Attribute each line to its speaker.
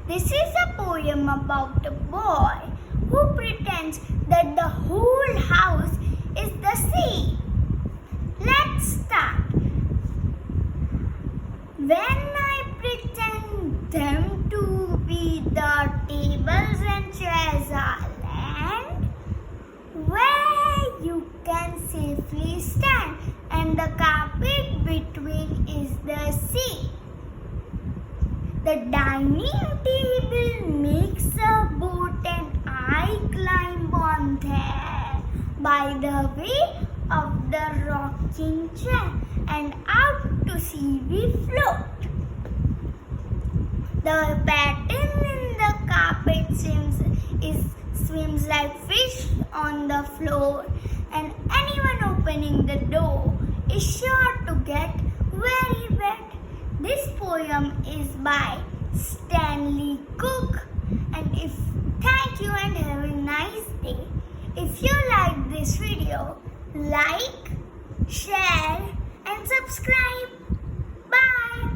Speaker 1: This is a poem about a boy who pretends that the whole house is the sea. Let's start. When I pretend them to be the tables and chairs are land, where you can safely stand, and the carpet between is the sea. The dining table makes a boat and I climb on there by the way of the rocking chair, and out to sea we float. The pattern in the carpet swims like fish on the floor, and anyone opening the door is sure to get very wet. This poem is by Stanley Cook, and thank you and have a nice day. If you like this video, like, share and subscribe. Bye.